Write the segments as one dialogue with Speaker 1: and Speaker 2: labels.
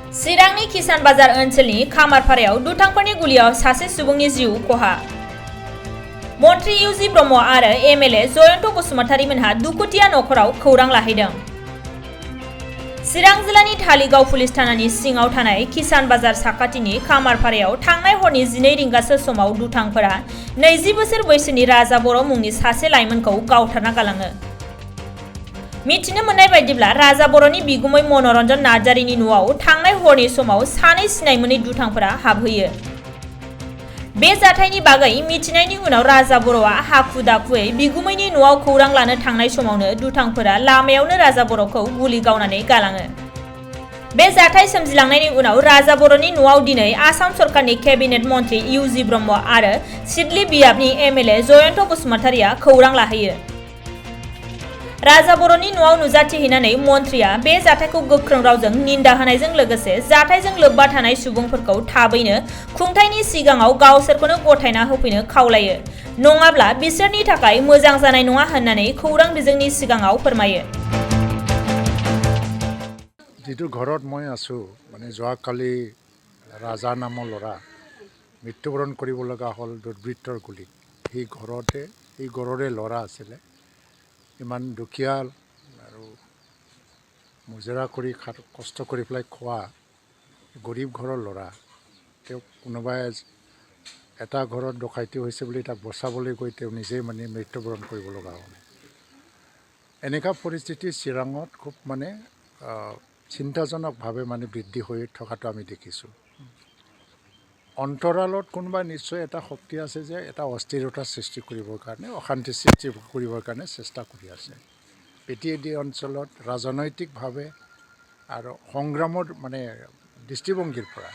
Speaker 1: चिरांनि किसान बाजार ओनसोलनि खामारपारायाव दुथांफोरनि गुलियाव सासे सुबुंनि जिउ खहा। मन्त्रि इउजि ब्रह्म आरो एमएलए जयन्त बसुमतारीमोनहा दुखुथिया नखराव खौरां लाहैदों। चिरां जिल्लानि धालिगाव पुलिस थानानि सिङाव थानाय किसान बाजार साखाथिनि खामारपारायाव थांनाय हरनि 12 रिंगासो समाव दुथांफोरा 20 बोसोर बैसोनि राजा बर' मुंनि सासे लाइमोनखौ गावथारना गालाङो। मिथिनो मोननाय बायदिब्ला राजा बर'नि बिगुमै मनरन्जन नार्जारिनि न'आव थांनाय हरनि समाव सानै सिनाय मोनै दुथांफोरा हाबहैयो। बे जाथायनि बागै मिथिनायनि उनाव राजा बर'आ हाखु दाखुयै बिगुमैनि न'आव खौरां लानो थांनाय समावनो दुथांफोरा लामायावनो राजा बर'खौ गुलि गावनानै गालाङो। बे जाथाय सोमजिलांनायनि उनाव राजा बर'नि न'आव दिनै आसाम सरकारनि केबिनेट मन्त्रि इउजि ब्रह्म आरो सिडली बियाबनि एमएलए जयन्त बसुमतारीया खौरां लाहैयो। राजा बर'नि न'आव नुजाथिहैनानै मन्त्रिया बे जाथायखौ गोख्रों रावजों निन्दा होनायजों लोगोसे जाथायजों लोब्बा थानाय सुबुंफोरखौ थाबैनो खुंथायनि सिगाङाव गावसोरखौनो गथायना होफैनो खावलायो, नङाब्ला बिसोरनि थाखाय मोजां जानाय नङा होननानै खौरां बिजोंनि सिगाङाव फोरमायो।
Speaker 2: जितु घरत মই আছো মানে যোৱাকালি ৰাজা নামৰ ল'ৰা মৃত্যুবৰণ কৰিব লগা হ'ল দুৰ্বৃত্তৰ গুলীত। এই ঘৰৰে ল'ৰা আছিলে। ইমান দুখীয়া আৰু মুজৰা কৰি কষ্ট কৰি পেলাই খোৱা গৰীব ঘৰৰ ল'ৰা। তেওঁ কোনোবাই এটা ঘৰত ডকাইতি হৈছে বুলি তাক বচাবলৈ গৈ তেওঁ নিজেই মানে মৃত্যুবৰণ কৰিব লগা হ'ল। এনেকুৱা পৰিস্থিতি চিৰাঙত খুব মানে চিন্তাজনকভাৱে মানে বৃদ্ধি হৈ থকাটো আমি দেখিছোঁ। অন্তৰালত কোনোবা নিশ্চয় এটা শক্তি আছে যে এটা অস্থিৰতা সৃষ্টি কৰিবৰ কাৰণে, অশান্তি সৃষ্টি কৰিবৰ কাৰণে চেষ্টা কৰি আছে। পিটিএডি অঞ্চলত ৰাজনৈতিকভাৱে আৰু সংগ্ৰামৰ মানে দৃষ্টিভংগীৰ পৰা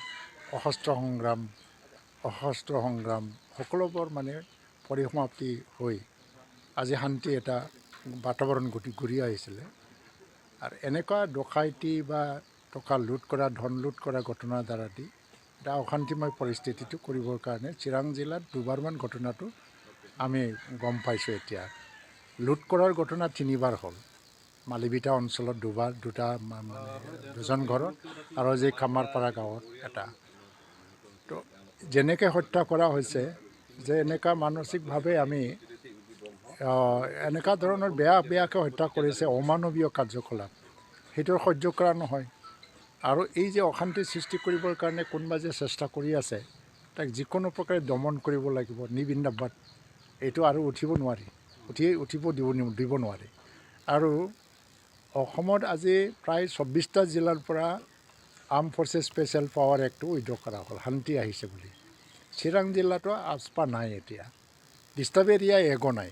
Speaker 2: অশস্ত্ৰ সংগ্ৰাম সকলোবোৰ মানে পৰিসমাপ্তি হৈ আজি শান্তি এটা বাতাবৰণ ঘূৰি আহিছিলে। আৰু এনেকুৱা ডকাইতি বা টকা লুট কৰা, ধন লুট কৰা ঘটনাৰ দ্বাৰা দি এটা অশান্তিময় পৰিস্থিতিটো কৰিবৰ কাৰণে চিৰাং জিলাত দুবাৰমান ঘটনাটো আমি গম পাইছোঁ। এতিয়া লুট কৰাৰ ঘটনা 3বাৰ হ'ল। মালিবিটা অঞ্চলত দুজন ঘৰত আৰু আজি খামাৰপাৰা গাঁৱত এটা। তো যেনেকৈ হত্যা কৰা হৈছে যে এনেকুৱা মানসিকভাৱে আমি এনেকুৱা ধৰণৰ বেয়াকৈ হত্যা কৰিছে, অমানৱীয় কাৰ্যকলাপ সেইটো সহ্য কৰা নহয়। আৰু এই যে অশান্তি সৃষ্টি কৰিবৰ কাৰণে কোনোবা যে চেষ্টা কৰি আছে তাক যিকোনো প্ৰকাৰে দমন কৰিব লাগিব। নিবিন্দাবাদ এইটো আৰু উঠিব দিব নোৱাৰি। আৰু অসমত আজি প্ৰায় 24টা জিলাৰ পৰা আৰ্ম ফৰ্চেছ স্পেচিয়েল পাৱাৰ এক্টটো উইথড্ৰ কৰা হ'ল, শান্তি আহিছে বুলি। চিৰাং জিলাতো আচপা নাই, এতিয়া ডিষ্টাৰ্ব এৰিয়া একো নাই।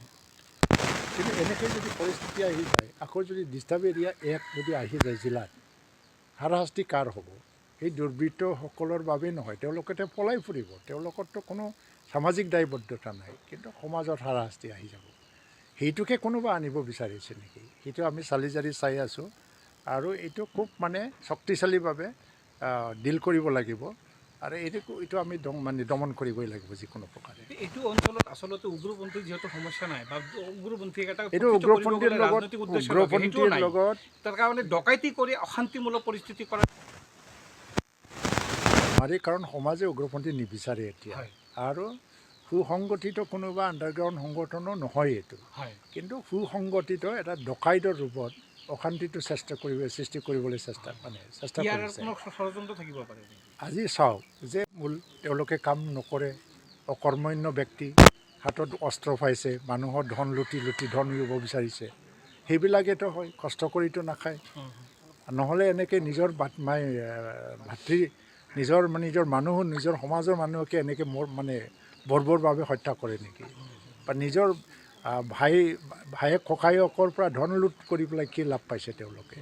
Speaker 2: কিন্তু এনেকৈ যদি পৰিস্থিতি আহি যায়, আকৌ যদি ডিষ্টাৰ্ব এৰিয়া এক যদি আহি যায় জিলাত, হাৰাশাস্তি কাৰ হ'ব? এই দুৰ্বৃত্তসকলৰ বাবেই নহয়, তেওঁলোকে পলাই ফুৰিব, তেওঁলোকৰতো কোনো সামাজিক দায়বদ্ধতা নাই, কিন্তু সমাজত হাৰাশাস্তি আহি যাব। সেইটোকে কোনোবা আনিব বিচাৰিছে নেকি? সেইটো আমি চালি জাৰি চাই আছোঁ। আৰু এইটো খুব মানে শক্তিশালীভাৱে ডিল কৰিব লাগিব। আৰু এইটো আমি দমন কৰিবই লাগিব যিকোনো প্ৰকাৰে।
Speaker 3: এইটো অঞ্চলত আচলতে উগ্ৰপন্থীৰ যিহেতু সমস্যা নাই বা উগ্ৰপন্থীৰ লগত তাৰ কাৰণে ডকাইতি কৰি অশান্তিমূলক পৰিস্থিতি কৰা
Speaker 2: নোৱাৰি, কাৰণ সমাজে উগ্ৰপন্থী নিবিচাৰে এতিয়া। আৰু সুসংগঠিত কোনোবা আণ্ডাৰগ্ৰাউণ্ড সংগঠনো নহয় এইটো, কিন্তু সুসংগঠিত এটা ডকাইতৰ ৰূপত অশান্তিটো সৃষ্টি কৰিবলৈ চেষ্টা কৰিছে। আজি চাওক যে তেওঁলোকে কাম নকৰে, অকৰ্মণ্য ব্যক্তি, হাতত অস্ত্ৰ পাইছে, মানুহৰ ধন লুটি ধন ল'ব বিচাৰিছে। সেইবিলাকেতো হয়, কষ্ট কৰিতো নাখায়। নহ'লে এনেকৈ নিজৰ ভাতৃ নিজৰ সমাজৰ মানুহকে এনেকৈ বৰ্বৰভাৱে হত্যা কৰে নেকি? বা নিজৰ ভায়েক ককায়েকৰ পৰা ধন লুট কৰি পেলাই কি লাভ পাইছে তেওঁলোকে?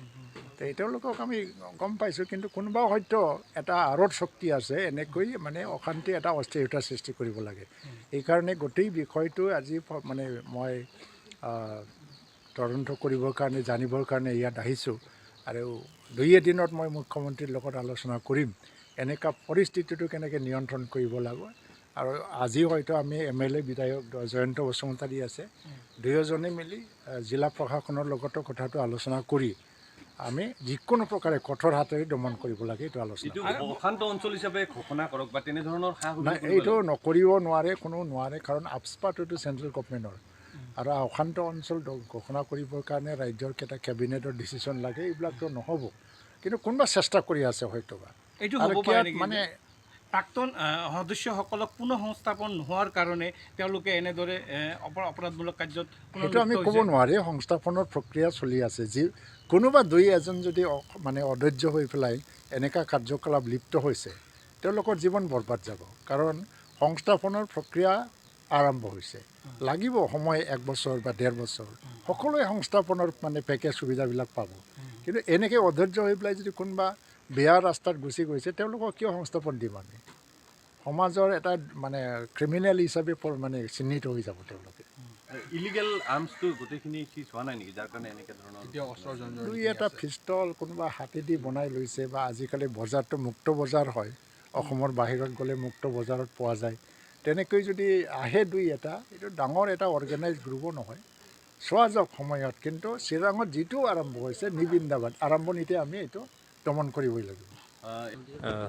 Speaker 2: তেওঁলোকক আমি গম পাইছোঁ, কিন্তু কোনোবা হয়তো এটা আঁৰত শক্তি আছে, এনেকৈ মানে অশান্তি এটা অস্থিৰতা সৃষ্টি কৰিব লাগে। এইকাৰণে গোটেই বিষয়টো আজি মানে মই তদন্ত কৰিবৰ কাৰণে, জানিবৰ কাৰণে ইয়াত আহিছোঁ। আৰু 2 এদিনত মই মুখ্যমন্ত্ৰীৰ লগত আলোচনা কৰিম এনেকুৱা পৰিস্থিতিটো কেনেকৈ নিয়ন্ত্ৰণ কৰিব লাগিব। আৰু আজি হয়তো আমি এমএলএ বিধায়ক জয়ন্ত বসুমতাৰী আছে, দুয়োজনে মিলি জিলা প্ৰশাসনৰ লগতো কথাটো আলোচনা কৰি আমি যিকোনো প্ৰকাৰে কঠোৰ হাতেৰে দমন কৰিব লাগে এইটো আলোচনা
Speaker 4: অশান্ত অঞ্চল হিচাপে ঘোষণা কৰক বা তেনেধৰণৰ
Speaker 2: নাই এইটো নকৰিব নোৱাৰে কোনো নোৱাৰে কাৰণ আপস্পাত এইটো চেণ্ট্ৰেল গভৰ্ণমেণ্টৰ আৰু অশান্ত অঞ্চল ঘোষণা কৰিবৰ কাৰণে ৰাজ্যৰ কেইটা কেবিনেটৰ ডিচিশ্যন লাগে এইবিলাকতো নহ'ব কিন্তু কোনোবা চেষ্টা কৰি আছে হয়তোবা
Speaker 3: এইটো হ'ব পাৰে নেকি মানে প্ৰাক্তন সদস্যসকলক পুনঃ সংস্থাপন নোহোৱাৰ কাৰণে তেওঁলোকে এনেদৰে অপৰাধমূলক কাৰ্যত
Speaker 2: সেইটো আমি ক'ব নোৱাৰি সংস্থাপনৰ প্ৰক্ৰিয়া চলি আছে যি কোনোবা দুই এজন যদি মানে অধৈৰ্য হৈ পেলাই এনেকুৱা কাৰ্যকলাপ লিপ্ত হৈছে তেওঁলোকৰ জীৱন বৰবাদ যাব কাৰণ সংস্থাপনৰ প্ৰক্ৰিয়া আৰম্ভ হৈছে লাগিব সময় 1 বছৰ বা 1.5 বছৰ সকলোৱে সংস্থাপনৰ মানে পেকেজ সুবিধাবিলাক পাব কিন্তু এনেকৈ অধৈৰ্য হৈ পেলাই যদি কোনোবা বেয়া ৰাস্তাত গুচি গৈছে তেওঁলোকক কিয় সংস্থাপন দিম আমি সমাজৰ এটা মানে ক্ৰিমিনেল হিচাপে মানে চিহ্নিত হৈ যাব তেওঁলোকে
Speaker 4: ইলিগেল আৰ্মছটো গোটেইখিনি সিজ হোৱা নাই নেকি যাৰ কাৰণে এনেকৈ ধৰণৰ
Speaker 2: দুই এটা পিষ্টল কোনোবা হাতেদি বনাই লৈছে বা আজিকালি বজাৰটো মুক্ত বজাৰ হয় অসমৰ বাহিৰত গ'লে মুক্ত বজাৰত পোৱা যায় তেনেকৈ যদি আহে দুই এটা এইটো ডাঙৰ এটা অৰ্গেনাইজ গ্ৰুপো নহয় চোৱা যাওক সময়ত কিন্তু চিৰাঙত যিটো আৰম্ভ হৈছে নিবৃন্দাবাদ আৰম্ভণিতে আমি এইটো দমন কৰিবই লাগিব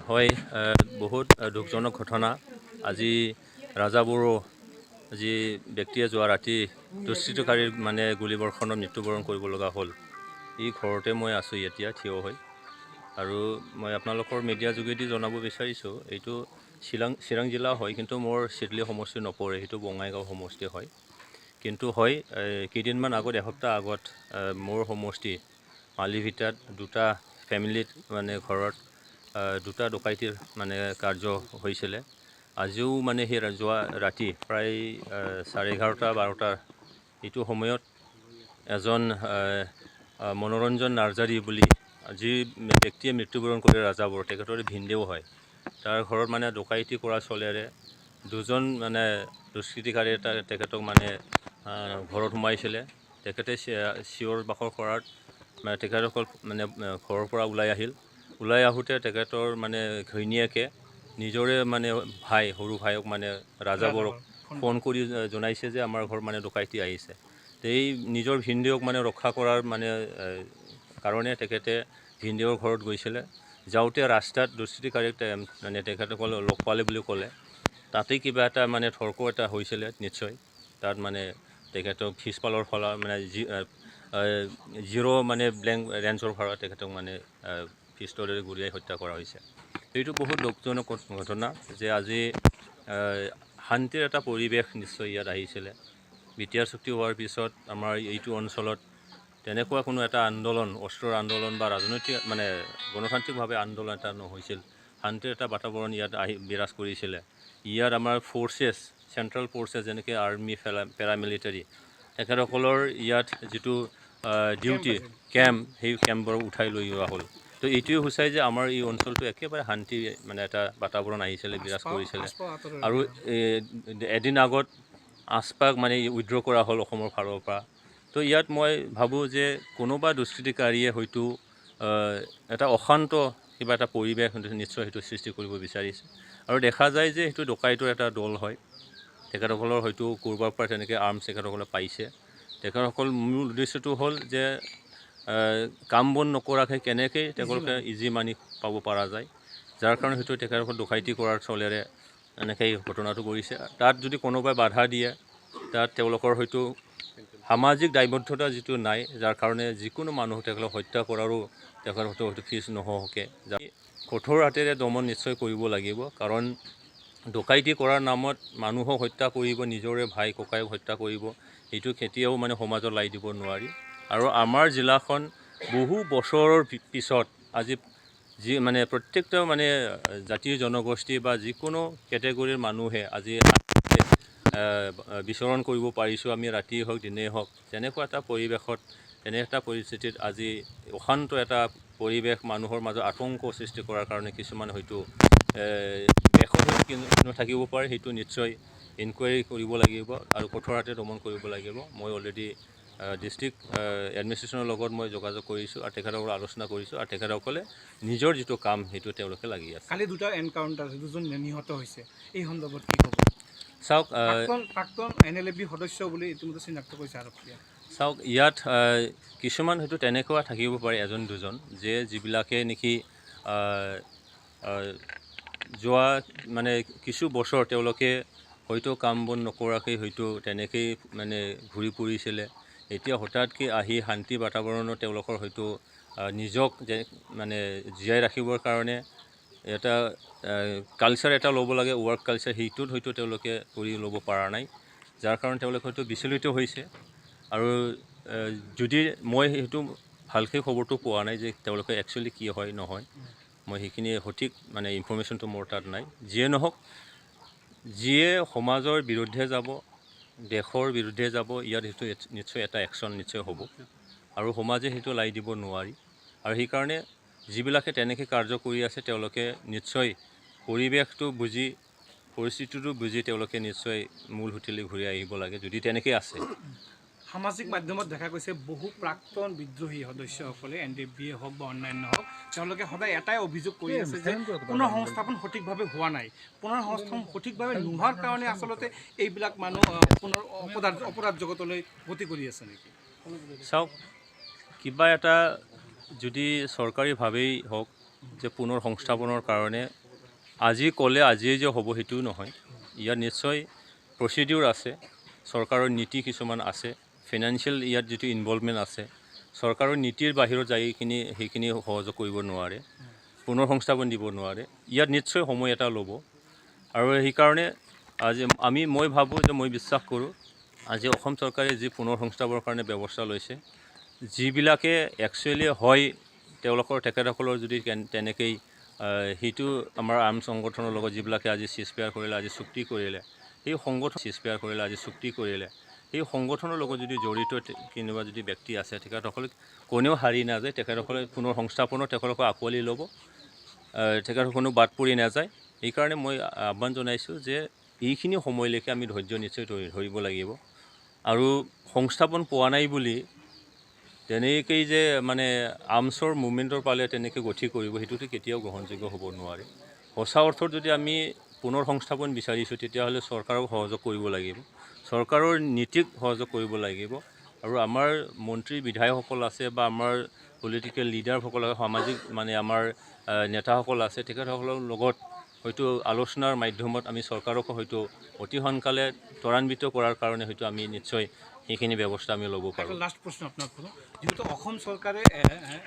Speaker 5: হয় বহুত দুখজনক ঘটনা আজি ৰাজাবড়ো যি ব্যক্তিয়ে যোৱা ৰাতি দুষ্কৃতকাৰীৰ মানে গুলীবৰ্ষণত মৃত্যুবৰণ কৰিব লগা হ'ল এই ঘৰতে মই আছোঁ এতিয়া থিয় হৈ আৰু মই আপোনালোকৰ মিডিয়া যোগেদি জনাব বিচাৰিছোঁ এইটো চিৰাং জিলা হয় কিন্তু মোৰ চিডলি সমষ্টি নপৰে সেইটো বঙাইগাঁও সমষ্টি হয় কিন্তু হয় কেইদিনমান আগত এসপ্তাহ আগত মোৰ সমষ্টি মালিভিটাত দুটা ফেমিলিত মানে ঘৰত দুটা ডকাইতিৰ মানে কাৰ্য হৈছিলে আজিও মানে সেই যোৱা ৰাতি প্ৰায় 11:30-12টাৰ এইটো সময়ত এজন মনোৰঞ্জন নাৰ্জাৰী বুলি যি ব্যক্তিয়ে মৃত্যুবৰণ কৰে ৰাজাবৰ তেখেতৰ ভিনদেউ হয় তাৰ ঘৰত মানে ডকাইতি কৰা চলেৰে দুজন মানে দুষ্কৃতিকাৰী তেখেতক মানে ঘৰত সোমাইছিলে তেখেতে চিঞৰ বাখৰ কৰাত মানে তেখেতসকল মানে ঘৰৰ পৰা ওলাই আহোঁতে তেখেতৰ মানে ঘৈণীয়েকে নিজৰে মানে সৰু ভাইক মানে ৰাজাবৰক ফোন কৰি জনাইছে যে আমাৰ ঘৰ মানে ডকাইতি আহিছে এই নিজৰ ভিনদেউক মানে ৰক্ষা কৰাৰ মানে কাৰণে তেখেতে ভিনদেউৰ ঘৰত গৈছিলে যাওঁতে ৰাস্তাত দুষ্কৃতিকাৰীক মানে তেখেতসকল লগ পালে বুলি ক'লে তাতেই কিবা এটা মানে তৰ্ক এটা হৈছিলে নিশ্চয় তাত মানে তেখেতক পিছফালৰ ফালে মানে জিৰ' মানে ব্লেংক ৰেঞ্জৰ ফালে তেখেতক মানে পিষ্টলেৰে গুলীয়াই হত্যা কৰা হৈছে এইটো বহুত দুখজনক ঘটনা যে আজি শান্তিৰ এটা পৰিৱেশ নিশ্চয় ইয়াত আহিছিলে বিটিআৰ চুক্তি হোৱাৰ পিছত আমাৰ এইটো অঞ্চলত তেনেকুৱা কোনো এটা আন্দোলন অস্ত্ৰৰ আন্দোলন বা ৰাজনৈতিক মানে গণতান্ত্ৰিকভাৱে আন্দোলন এটা নহৈছিল শান্তিৰ এটা বাতাবৰণ ইয়াত বিৰাজ কৰিছিলে ইয়াত আমাৰ ফ'ৰ্চেছ চেণ্ট্ৰেল ফ'ৰ্চেছ যেনেকৈ আৰ্মি পেৰামিলিটাৰী তেখেতসকলৰ ইয়াত যিটো ডিউটি কেম্প সেই কেম্পবোৰ উঠাই লৈ যোৱা হ'ল তো এইটোৱে সূচায় যে আমাৰ এই অঞ্চলটো একেবাৰে শান্তি মানে এটা বাতাবৰণ আহিছিলে বিৰাজ কৰিছিলে আৰু এদিন আগত আচপাক মানে উইড্ৰ কৰা হ'ল অসমৰ ফালৰ পৰা তো ইয়াত মই ভাবোঁ যে কোনোবা দুষ্কৃতিকাৰীয়ে হয়তো এটা অশান্ত কিবা এটা পৰিৱেশ নিশ্চয় সেইটো সৃষ্টি কৰিব বিচাৰিছে আৰু দেখা যায় যে সেইটো ডকাইতৰ এটা দল হয় তেখেতসকলৰ হয়তো ক'ৰবাৰ পৰা তেনেকৈ আৰ্মছ তেখেতসকলে পাইছে তেখেতসকল মূল উদ্দেশ্যটো হ'ল যে কাম বন নকৰাকৈ কেনেকৈ তেওঁলোকে ইজি মানি পাব পৰা যায় যাৰ কাৰণে হয়তো তেখেতসকল ডকাইতি কৰাৰ চলেৰে এনেকৈ ঘটনাটো কৰিছে তাত যদি কোনোবাই বাধা দিয়ে তাত তেওঁলোকৰ হয়তো সামাজিক দায়বদ্ধতা যিটো নাই যাৰ কাৰণে যিকোনো মানুহ তেখেতক হত্যা কৰাৰো তেখেতসকল হয়তো ফিজ নহওকে কঠোৰ হাতেৰে দমন নিশ্চয় কৰিব লাগিব কাৰণ ডকাইতি কৰাৰ নামত মানুহক হত্যা কৰিব নিজৰে ভাই ককাইক হত্যা কৰিব এইটো কেতিয়াও মানে সমাজত লাই দিব নোৱাৰি আৰু আমাৰ জিলাখন বহু বছৰৰ পিছত আজি যি মানে প্ৰত্যেকটা মানে জাতিৰ জনগোষ্ঠী বা যিকোনো কেটেগৰীৰ মানুহে আজি বিচৰণ কৰিব পাৰিছোঁ আমি ৰাতিয়ে হওক দিনেই হওক তেনেকুৱা এটা পৰিৱেশত এনে এটা পৰিস্থিতিত আজি অশান্ত এটা পৰিৱেশ মানুহৰ মাজত আতংক সৃষ্টি কৰাৰ কাৰণে কিছুমান হয়তো বেশত থাকিব পাৰে সেইটো নিশ্চয় ইনকুৱাৰী কৰিব লাগিব আৰু কঠোৰ হাতে দমন কৰিব লাগিব মই অলৰেডি ডিষ্ট্ৰিক্ট এডমিনিষ্ট্ৰেশ্যনৰ লগত মই যোগাযোগ কৰিছোঁ আৰু তেখেতসকলে আলোচনা কৰিছোঁ আৰু তেখেতসকলে নিজৰ যিটো কাম সেইটো তেওঁলোকে লাগি আছে
Speaker 3: কালি দুটা এনকাউণ্টাৰ দুজন নিহত হৈছে এই সন্দৰ্ভত কি ক'ব
Speaker 5: চাওক
Speaker 3: প্ৰাক্তন এনএলএ সদস্য বুলি ইতিমধ্যে চিনাক্ত কৰিছে আৰক্ষীয়ে
Speaker 5: চাওক ইয়াত কিছুমান হয়তো তেনেকুৱা থাকিব পাৰে এজন দুজন যে যিবিলাকে নেকি যোৱা মানে কিছু বছৰ তেওঁলোকে হয়তো কাম বন নকৰাকৈ হয়তো তেনেকেই মানে ঘূৰি ফুৰিছিলে এতিয়া হঠাৎকৈ আহি শান্তি বাতাবৰণত তেওঁলোকৰ হয়তো নিজক যে মানে জীয়াই ৰাখিবৰ কাৰণে এটা কালচাৰ এটা ল'ব লাগে ৱৰ্ক কালচাৰ সেইটোত হয়তো তেওঁলোকে কৰি ল'ব পৰা নাই যাৰ কাৰণে তেওঁলোকে হয়তো বিচলিত হৈছে আৰু যদি মই সেইটো ভালকৈ খবৰটো পোৱা নাই যে তেওঁলোকে একচুৱেলি কি হয় নহয় মই সেইখিনি সঠিক মানে ইনফৰ্মেশ্যনটো মোৰ তাত নাই যিয়ে নহওক যিয়ে সমাজৰ বিৰুদ্ধে যাব দেশৰ বিৰুদ্ধে যাব ইয়াত সেইটো নিশ্চয় এটা একশ্যন নিশ্চয় হ'ব আৰু সমাজে সেইটো লাই দিব নোৱাৰি আৰু সেইকাৰণে যিবিলাকে তেনেকৈ কাৰ্য কৰি আছে তেওঁলোকে নিশ্চয় পৰিৱেশটো বুজি পৰিস্থিতিটো বুজি তেওঁলোকে নিশ্চয় মূল সুঁতিলৈ ঘূৰি আহিব লাগে যদি তেনেকৈ আছে
Speaker 3: সামাজিক মাধ্যমত দেখা গৈছে বহু প্ৰাক্তন বিদ্ৰোহী সদস্যসকলে NDBA হওক বা অন্যান্য হওক তেওঁলোকে সদায় এটাই অভিযোগ কৰি আছে যে পুনৰ সংস্থাপন সঠিকভাৱে হোৱা নাই পুনৰ সংস্থাপন সঠিকভাৱে নোহোৱাৰ কাৰণে আচলতে এইবিলাক মানুহ পুনৰ অপৰাধ জগতলৈ গতি কৰি আছে নেকি
Speaker 5: চাওক কিবা এটা যদি চৰকাৰীভাৱেই হওক যে পুনৰ সংস্থাপনৰ কাৰণে আজি ক'লে আজিয়ে যে হ'ব সেইটোও নহয় ইয়াত নিশ্চয় প্ৰচিডিউৰ আছে চৰকাৰৰ নীতি কিছুমান আছে ফাইনেন্সিয়েল ইয়াত যিটো ইনভলভমেণ্ট আছে চৰকাৰৰ নীতিৰ বাহিৰত যাই সেইখিনি সহযোগ কৰিব নোৱাৰে পুনৰ সংস্থাপন দিব নোৱাৰে ইয়াত নিশ্চয় সময় এটা ল'ব আৰু সেইকাৰণে আজি মই ভাবোঁ যে মই বিশ্বাস কৰোঁ আজি অসম চৰকাৰে যি পুনৰ সংস্থাপনৰ কাৰণে ব্যৱস্থা লৈছে যিবিলাকে একচুৱেলি হয় তেওঁলোকৰ তেখেতসকলৰ যদি তেনেকেই সেইটো আমাৰ আৰ্ম সংগঠনৰ লগত যিবিলাকে আজি চিজফায়াৰ কৰিলে আজি চুক্তি কৰিলে সেই সংগঠন চিজফায়াৰ কৰিলে আজি চুক্তি কৰিলে সেই সংগঠনৰ লগত যদি জড়িত কোনোবা যদি ব্যক্তি আছে তেখেতসকলে কোনেও হাৰি নাযায় তেখেতসকলে পুনৰ সংস্থাপনত তেখেতসকলে আঁকোৱালি ল'ব তেখেতসকল কোনো বাদ পৰি নাযায় সেইকাৰণে মই আহ্বান জনাইছোঁ যে এইখিনি সময়লৈকে আমি ধৈৰ্য নিশ্চয় ধৰিব লাগিব আৰু সংস্থাপন পোৱা নাই বুলি তেনেকেই যে মানে আৰ্মছৰ মুভমেণ্টৰ পালে তেনেকৈ গঠি কৰিব সেইটোতো কেতিয়াও গ্ৰহণযোগ্য হ'ব নোৱাৰে সঁচা অৰ্থত যদি আমি পুনৰ সংস্থাপন বিচাৰিছোঁ তেতিয়াহ'লে চৰকাৰক সহযোগ কৰিব লাগিব চৰকাৰৰ নীতিক সহযোগ কৰিব লাগিব আৰু আমাৰ মন্ত্ৰী বিধায়কসকল আছে বা আমাৰ পলিটিকেল লিডাৰসকল সামাজিক মানে আমাৰ নেতাসকল আছে তেখেতসকলৰ লগত হয়তো আলোচনাৰ মাধ্যমত আমি চৰকাৰকো হয়তো অতি সোনকালে ত্বৰান্বিত কৰাৰ কাৰণে হয়তো আমি নিশ্চয় সেইখিনি ব্যৱস্থা আমি ল'ব পাৰোঁ
Speaker 3: লাষ্ট প্ৰশ্ন আপোনাক কৰোঁ যিহেতু অসম চৰকাৰে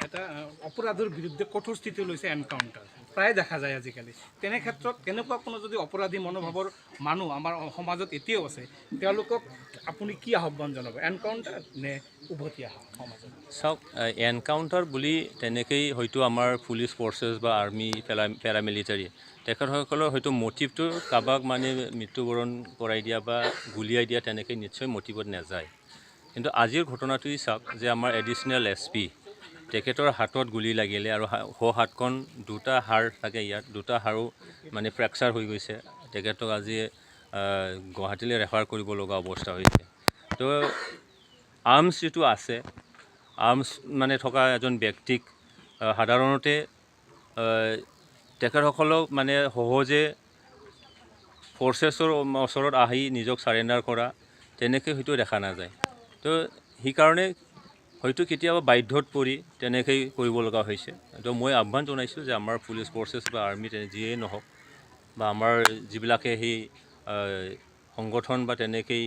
Speaker 3: এটা অপৰাধৰ বিৰুদ্ধে কঠোৰ স্থিতি লৈছে এনকাউণ্টাৰ প্ৰায় দেখা যায় আজিকালি তেনে ক্ষেত্ৰত তেনেকুৱা কোনো যদি অপৰাধী মনোভাৱৰ মানুহ আমাৰ সমাজত এতিয়াও আছে তেওঁলোকক আপুনি কি আহ্বান জনাব এনকাউণ্টাৰ নে উভতি অহা সমাজত
Speaker 5: চাওক এনকাউণ্টাৰ বুলি তেনেকেই হয়তো আমাৰ পুলিচ ফ'ৰ্চেছ বা আৰ্মি পেৰামিলিটাৰী তেখেতসকলৰ হয়তো মটিভটো কাৰোবাক মানে মৃত্যুবৰণ কৰাই দিয়া বা গুলিয়াই দিয়া তেনেকৈ নিশ্চয় মটিভত নাযায় কিন্তু আজিৰ ঘটনাটোৱেই চাওক যে আমাৰ এডিশ্যনেল SP তেখেতৰ হাতত গুলি লাগিলে আৰু হাতখন দুটা হাড় থাকে ইয়াত দুটা হাড়ো মানে ফ্ৰেকচাৰ হৈ গৈছে তেখেতক আজি গুৱাহাটীলৈ ৰেফাৰ কৰিব লগা অৱস্থা হৈছে তো আৰ্মছ যিটো আছে আৰ্মছ মানে থকা এজন ব্যক্তিক সাধাৰণতে তেখেতসকলক মানে সহজে ফ'ৰ্চেছৰ ওচৰত আহি নিজক ছাৰেণ্ডাৰ কৰা তেনেকৈ হয়তো দেখা নাযায় তো সেইকাৰণে হয়তো কেতিয়াবা বাধ্যত পৰি তেনেকৈ কৰিব লগা হৈছে তো মই আহ্বান জনাইছোঁ যে আমাৰ পুলিচ ফ'ৰ্চেছ বা আৰ্মি যিয়েই নহওক বা আমাৰ যিবিলাকে সেই সংগঠন বা তেনেকেই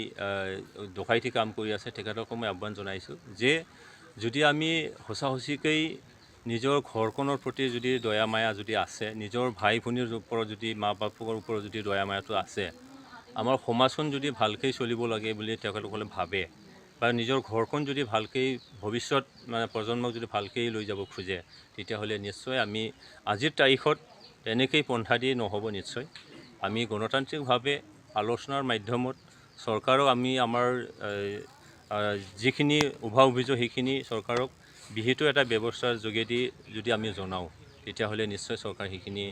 Speaker 5: ডকাইতি কাম কৰি আছে তেখেতকো মই আহ্বান জনাইছোঁ যে যদি আমি সঁচাসঁচিকৈ নিজৰ ঘৰখনৰ প্ৰতি যদি দয়া মায়া যদি আছে নিজৰ ভাই ভনীৰ ওপৰত যদি মা বাপৰ ওপৰত যদি দয়া মায়াটো আছে আমাৰ সমাজখন যদি ভালকৈ চলিব লাগে বুলি তেখেতসকলে ভাবে বা নিজৰ ঘৰখন যদি ভালকৈ ভৱিষ্যত মানে প্ৰজন্মক যদি ভালকৈ লৈ যাব খোজে তেতিয়াহ'লে নিশ্চয় আমি আজিৰ তাৰিখত তেনেকেই পন্থা দি নহ'ব নিশ্চয় আমি গণতান্ত্ৰিকভাৱে আলোচনাৰ মাধ্যমত চৰকাৰক আমি আমাৰ যিখিনি অভিযোগ সেইখিনি চৰকাৰক বিহিত এটা ব্যৱস্থাৰ যোগেদি যদি আমি জনাওঁ তেতিয়াহ'লে নিশ্চয় চৰকাৰ সেইখিনি